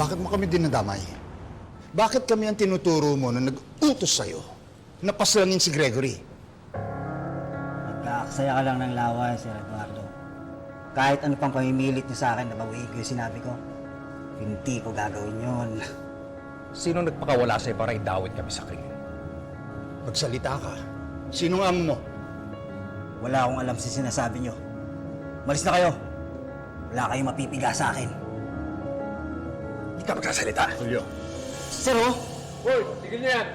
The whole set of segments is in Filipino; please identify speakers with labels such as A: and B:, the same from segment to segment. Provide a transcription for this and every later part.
A: Bakit mo kami dinadamay? Bakit kami ang tinuturo mo na nag-utos sa'yo na paslangin si Gregory?
B: Nagkakasaya ka lang ng laway, Sir Eduardo. Kahit ano pang pamimilit niyo sa akin na bawiin ko yung sinabi ko, hindi ko gagawin yun.
C: Sino nagpakawala sa'yo para idawit kami sa krimen?
A: Magsalita ka. Sinong amo mo?
B: Wala akong alam sa sinasabi niyo. Malis na kayo. Wala kayong mapipiga sa akin.
C: Hindi ka magsasalita.
A: Julio.
B: Sir, oh!
C: Hoy, tigil niya yan!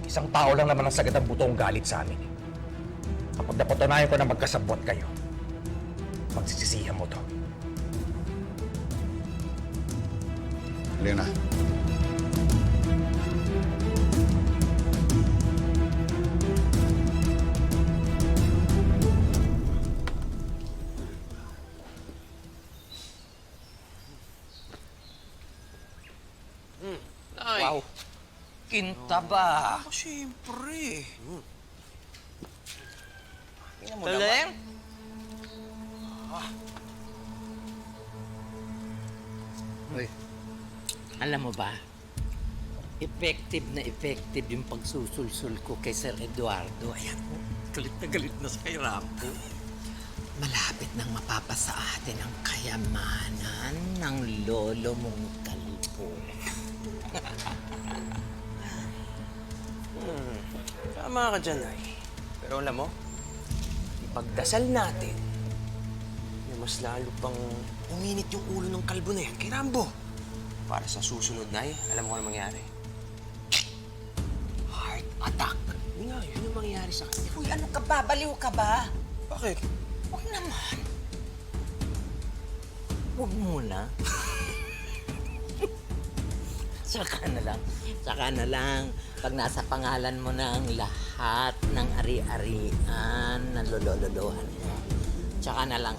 C: Isang tao lang naman ang sagad ang butong galit sa amin. Kapag napatunayan ko na magkasabot kayo, magsisisihan mo to.
A: Halika na.
D: Wow. Kinta ba?
E: Siyempre.
D: Taleng? Uy, alam mo ba? Effective yung pagsusulsul ko kay Sir Eduardo. Ayan,
E: Galit na sa kay Rambo.
D: malapit nang mapapasa atin ang kayamanan ng lolo mong kalbo.
E: Tama ka dyan, ay. Pero alam mo, ipagdasal natin na mas lalo pang uminit yung ulo ng kalbo na yan kay Rambo. Para sa susunod, Nay, alam mo kung ano mangyari? Heart attack. Yun nga, yun yung mangyayari sa kanya.
D: Uy, ano ka ba? Baliw ka ba?
E: Bakit?
D: Huwag naman. Huwag muna. Saka na lang. Pag nasa pangalan mo na ang lahat ng ari-arian na lololohan mo. Tsaka na lang.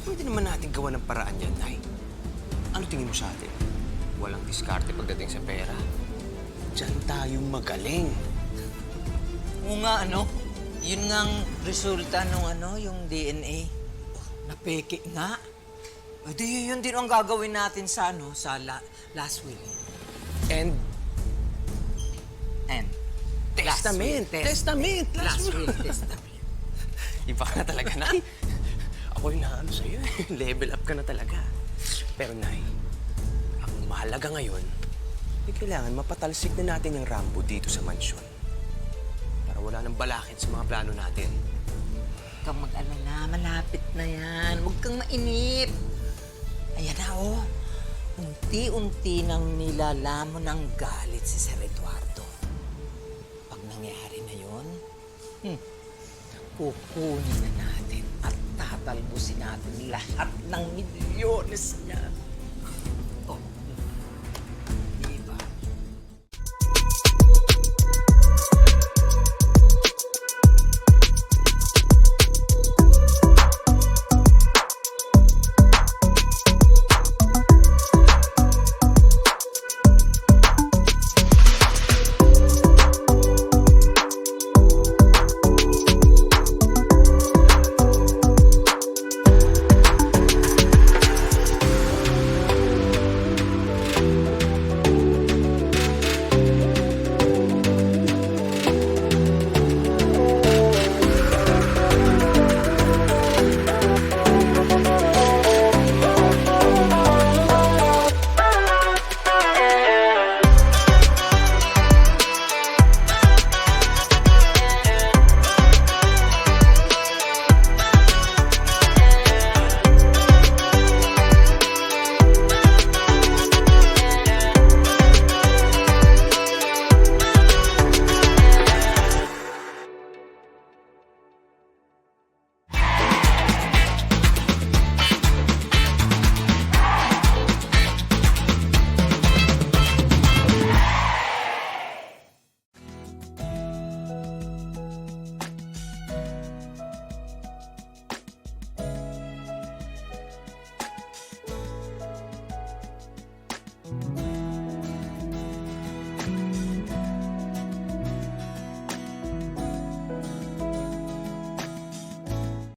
E: Pwede naman natin gawa ng paraan yan, Nay. Ano tingin mo sa atin? Walang diskarte pagdating sa pera. Diyan tayo magaling.
D: Oo nga, ano? Yun nga ang resulta ng yung DNA. Napeke nga. O di, yun din ang gagawin natin sa sa last will.
E: And
D: Testament.
E: Testament.
D: Last will, testament.
E: Iba ka na talaga, Nay. Ako yung naano sa'yo. Level up ka na talaga. Pero, Nay, ang mahalaga ngayon, kailangan mapatalsik na natin yung Rambo dito sa mansyon. Para wala nang balakid sa mga plano natin.
D: Huwag kang mag-alala, malapit na yan. Huwag kang mainip. Ayan na, oh. Unti-unti nang nilalamon ng galit si Sir Eduardo. Pag nangyari na yun, kukunin na natin at tatalbusin natin lahat ng milyones niya.